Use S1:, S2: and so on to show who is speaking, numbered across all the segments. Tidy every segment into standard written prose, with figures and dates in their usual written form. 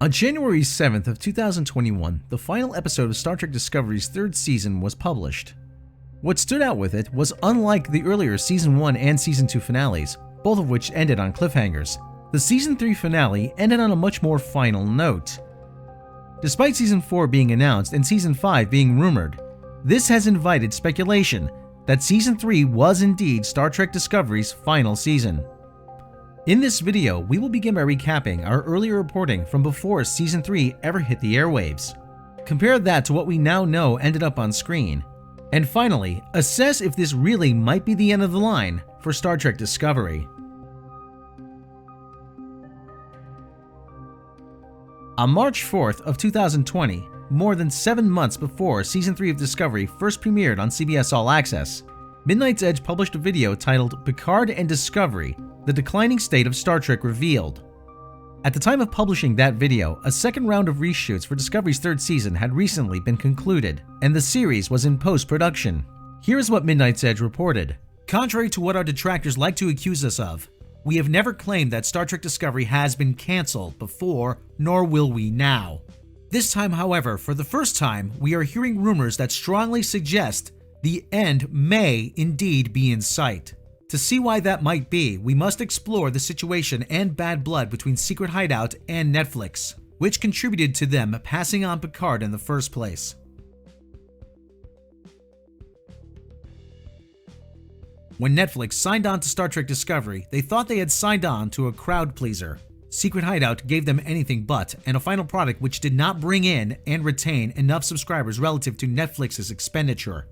S1: On January 7th of 2021, the final episode of Star Trek Discovery's third season was published. What stood out with it was, unlike the earlier Season 1 and Season 2 finales, both of which ended on cliffhangers, the Season 3 finale ended on a much more final note. Despite Season 4 being announced and Season 5 being rumored, this has invited speculation that Season 3 was indeed Star Trek Discovery's final season. In this video, we will begin by recapping our earlier reporting from before Season 3 ever hit the airwaves. Compare that to what we now know ended up on screen. And finally, assess if this really might be the end of the line for Star Trek Discovery. On March 4th of 2020, more than 7 months before Season 3 of Discovery first premiered on CBS All Access, Midnight's Edge published a video titled Picard and Discovery: The Declining State of Star Trek Revealed. At the time of publishing that video, a second round of reshoots for Discovery's third season had recently been concluded, and the series was in post-production. Here is what Midnight's Edge reported. Contrary to what our detractors like to accuse us of, we have never claimed that Star Trek Discovery has been cancelled before, nor will we now. This time, however, for the first time, we are hearing rumors that strongly suggest the end may indeed be in sight. To see why that might be, we must explore the situation and bad blood between Secret Hideout and Netflix, which contributed to them passing on Picard in the first place. When Netflix signed on to Star Trek Discovery, they thought they had signed on to a crowd pleaser. Secret Hideout gave them anything but, and a final product which did not bring in and retain enough subscribers relative to Netflix's expenditure.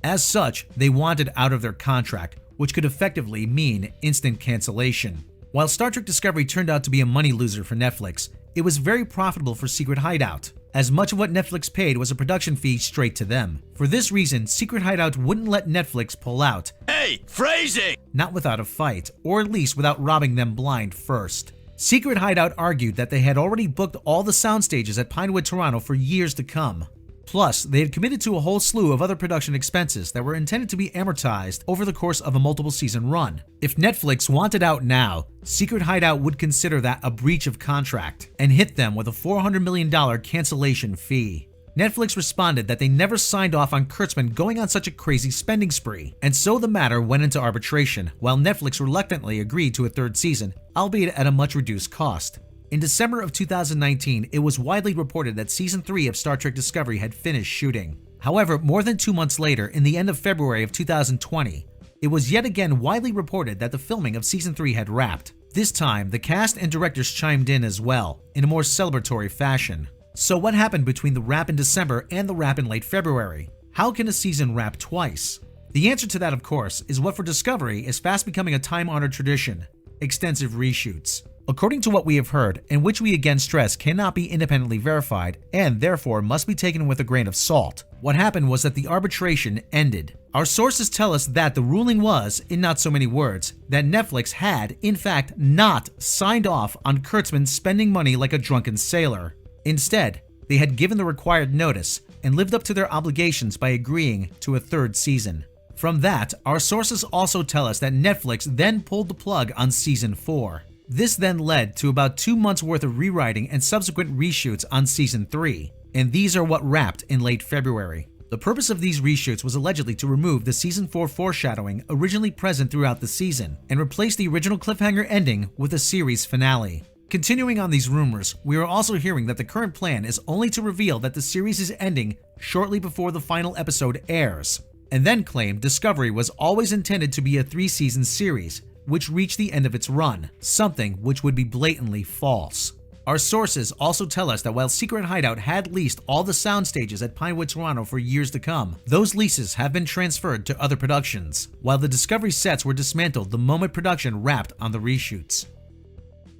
S1: As such, they wanted out of their contract, which could effectively mean instant cancellation. While Star Trek Discovery turned out to be a money loser for Netflix, it was very profitable for Secret Hideout, as much of what Netflix paid was a production fee straight to them. For this reason, Secret Hideout wouldn't let Netflix pull out.
S2: Hey, phrasing!
S1: Not without a fight, or at least without robbing them blind first. Secret Hideout argued that they had already booked all the sound stages at Pinewood, Toronto for years to come. Plus, they had committed to a whole slew of other production expenses that were intended to be amortized over the course of a multiple season run. If Netflix wanted out now, Secret Hideout would consider that a breach of contract and hit them with a $400 million cancellation fee. Netflix responded that they never signed off on Kurtzman going on such a crazy spending spree, and so the matter went into arbitration, while Netflix reluctantly agreed to a third season, albeit at a much reduced cost. In December of 2019, it was widely reported that Season 3 of Star Trek Discovery had finished shooting. However, more than 2 months later, in the end of February of 2020, it was yet again widely reported that the filming of Season 3 had wrapped. This time, the cast and directors chimed in as well, in a more celebratory fashion. So what happened between the wrap in December and the wrap in late February? How can a season wrap twice? The answer to that, of course, is what for Discovery is fast becoming a time-honored tradition: extensive reshoots. According to what we have heard, and which we again stress cannot be independently verified and therefore must be taken with a grain of salt, what happened was that the arbitration ended. Our sources tell us that the ruling was, in not so many words, that Netflix had, in fact, not signed off on Kurtzman spending money like a drunken sailor. Instead, they had given the required notice and lived up to their obligations by agreeing to a third season. From that, our sources also tell us that Netflix then pulled the plug on Season 4. This then led to about 2 months worth of rewriting and subsequent reshoots on Season 3, and these are what wrapped in late February. The purpose of these reshoots was allegedly to remove the Season 4 foreshadowing originally present throughout the season and replace the original cliffhanger ending with a series finale. Continuing on these rumors, we are also hearing that the current plan is only to reveal that the series is ending shortly before the final episode airs, and then claim Discovery was always intended to be a 3-season series, which reached the end of its run, something which would be blatantly false. Our sources also tell us that while Secret Hideout had leased all the sound stages at Pinewood, Toronto for years to come, those leases have been transferred to other productions, while the Discovery sets were dismantled the moment production wrapped on the reshoots.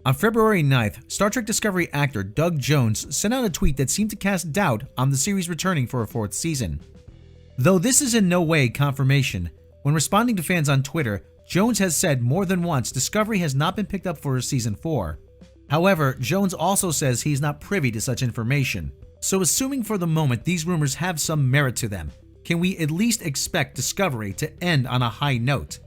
S1: On February 9th, Star Trek Discovery actor Doug Jones sent out a tweet that seemed to cast doubt on the series returning for a 4th season. Though this is in no way confirmation, when responding to fans on Twitter, Jones has said more than once Discovery has not been picked up for a Season 4. However, Jones also says he's not privy to such information. So assuming for the moment these rumors have some merit to them, can we at least expect Discovery to end on a high note?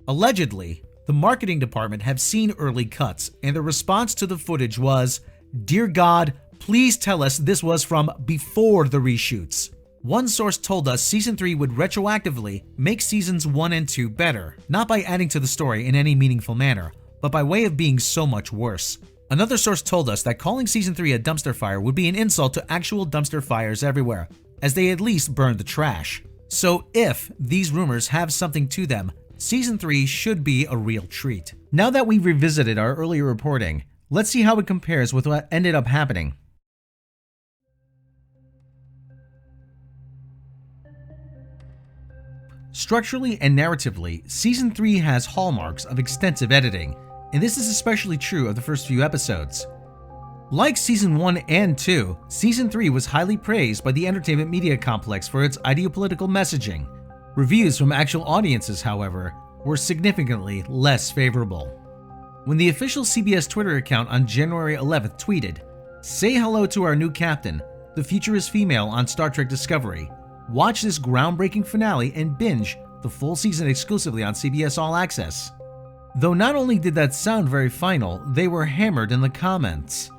S1: Allegedly, The marketing department have seen early cuts, and the response to the footage was, "Dear God, please tell us this was from before the reshoots." One source told us Season 3 would retroactively make Seasons 1 and 2 better, not by adding to the story in any meaningful manner, but by way of being so much worse. Another source told us that calling Season 3 a dumpster fire would be an insult to actual dumpster fires everywhere, as they at least burned the trash. So if these rumors have something to them, Season 3 should be a real treat. Now that we've revisited our earlier reporting, let's see how it compares with what ended up happening. Structurally and narratively, Season 3 has hallmarks of extensive editing, and this is especially true of the first few episodes. Like Season 1 and 2, Season 3 was highly praised by the entertainment media complex for its ideopolitical messaging. Reviews from actual audiences, however, were significantly less favorable. When the official CBS Twitter account on January 11th tweeted, "Say hello to our new captain, the future is female on Star Trek Discovery. Watch this groundbreaking finale and binge the full season exclusively on CBS All Access." Though not only did that sound very final, they were hammered in the comments.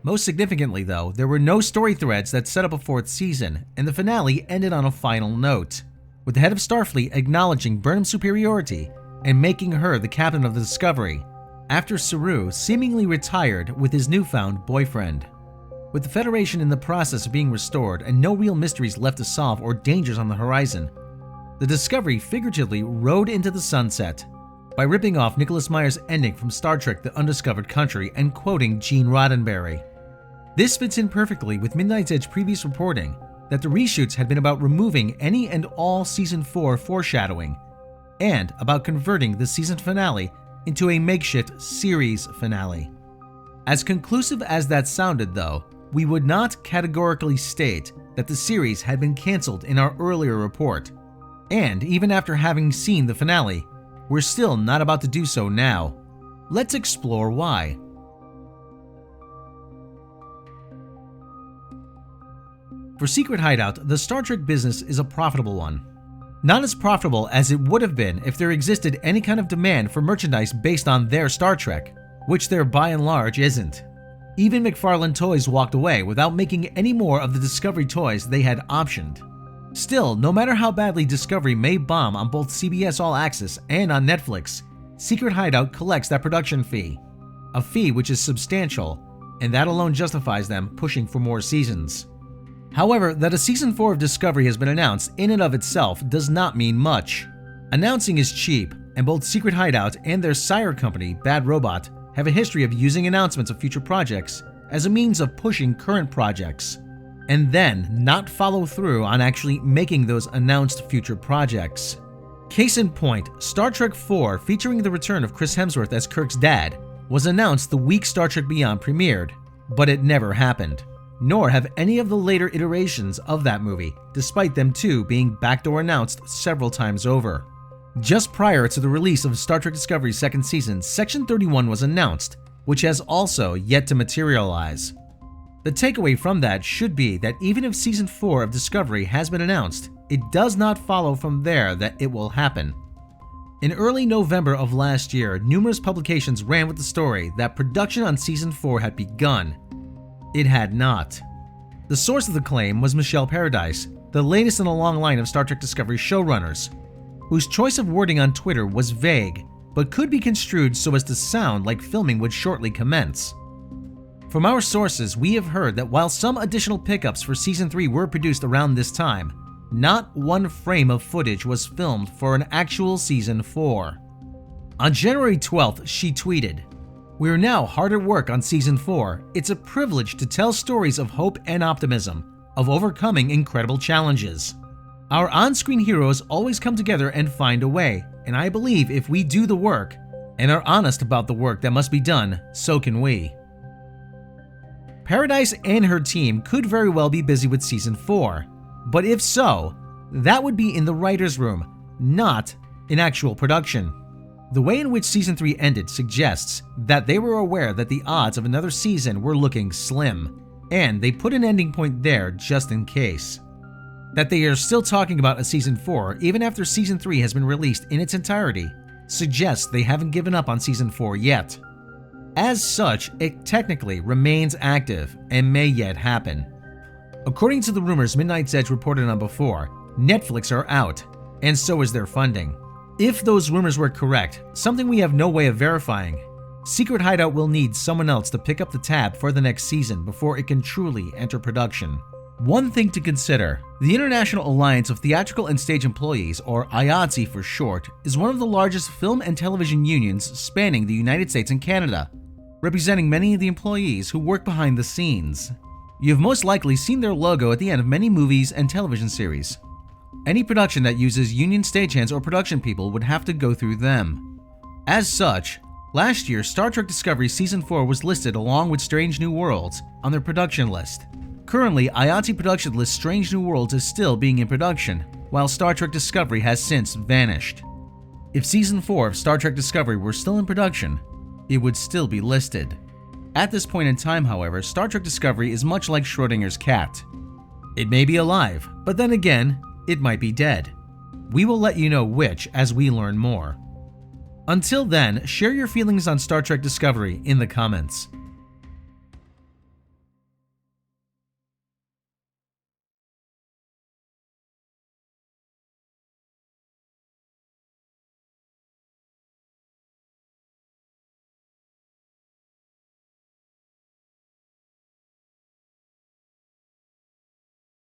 S1: Most significantly, though, there were no story threads that set up a fourth season, and the finale ended on a final note, with the head of Starfleet acknowledging Burnham's superiority and making her the captain of the Discovery, after Saru seemingly retired with his newfound boyfriend. With the Federation in the process of being restored and no real mysteries left to solve or dangers on the horizon, the Discovery figuratively rode into the sunset by ripping off Nicholas Meyer's ending from Star Trek: The Undiscovered Country and quoting Gene Roddenberry. This fits in perfectly with Midnight's Edge previous reporting that the reshoots had been about removing any and all Season 4 foreshadowing, and about converting the season finale into a makeshift series finale. As conclusive as that sounded, though, we would not categorically state that the series had been cancelled in our earlier report, and even after having seen the finale, we're still not about to do so now. Let's explore why. For Secret Hideout, the Star Trek business is a profitable one. Not as profitable as it would have been if there existed any kind of demand for merchandise based on their Star Trek, which there by and large isn't. Even McFarlane Toys walked away without making any more of the Discovery toys they had optioned. Still, no matter how badly Discovery may bomb on both CBS All Access and on Netflix, Secret Hideout collects that production fee, a fee which is substantial, and that alone justifies them pushing for more seasons. However, that a Season 4 of Discovery has been announced in and of itself does not mean much. Announcing is cheap, and both Secret Hideout and their sire company, Bad Robot, have a history of using announcements of future projects as a means of pushing current projects, and then not follow through on actually making those announced future projects. Case in point, Star Trek IV, featuring the return of Chris Hemsworth as Kirk's dad, was announced the week Star Trek Beyond premiered, but it never happened. Nor have any of the later iterations of that movie, despite them too being backdoor announced several times over. Just prior to the release of Star Trek Discovery's second season, Section 31 was announced, which has also yet to materialize. The takeaway from that should be that even if Season 4 of Discovery has been announced, it does not follow from there that it will happen. In early November of last year, numerous publications ran with the story that production on Season 4 had begun. It had not. The source of the claim was Michelle Paradise, the latest in a long line of Star Trek Discovery showrunners, whose choice of wording on Twitter was vague, but could be construed so as to sound like filming would shortly commence. From our sources, we have heard that while some additional pickups for Season 3 were produced around this time, not one frame of footage was filmed for an actual Season 4. On January 12th, she tweeted, "We are now hard at work on Season 4. It's a privilege to tell stories of hope and optimism, of overcoming incredible challenges. Our on-screen heroes always come together and find a way, and I believe if we do the work, and are honest about the work that must be done, so can we." Paradise and her team could very well be busy with Season 4, but if so, that would be in the writer's room, not in actual production. The way in which Season 3 ended suggests that they were aware that the odds of another season were looking slim, and they put an ending point there just in case. That they are still talking about a Season 4 even after Season 3 has been released in its entirety suggests they haven't given up on Season 4 yet. As such, it technically remains active and may yet happen. According to the rumors Midnight's Edge reported on before, Netflix are out, and so is their funding. If those rumors were correct, something we have no way of verifying, Secret Hideout will need someone else to pick up the tab for the next season before it can truly enter production. One thing to consider, the International Alliance of Theatrical and Stage Employees, or IATSE for short, is one of the largest film and television unions spanning the United States and Canada, representing many of the employees who work behind the scenes. You've most likely seen their logo at the end of many movies and television series. Any production that uses union stagehands or production people would have to go through them. As such, last year Star Trek Discovery Season 4 was listed along with Strange New Worlds on their production list. Currently, IATSE production list Strange New Worlds is still being in production, while Star Trek Discovery has since vanished. If Season 4 of Star Trek Discovery were still in production, it would still be listed. At this point in time, however, Star Trek Discovery is much like Schrodinger's cat. It may be alive, but then again, it might be dead. We will let you know which as we learn more. Until then, share your feelings on Star Trek Discovery in the comments.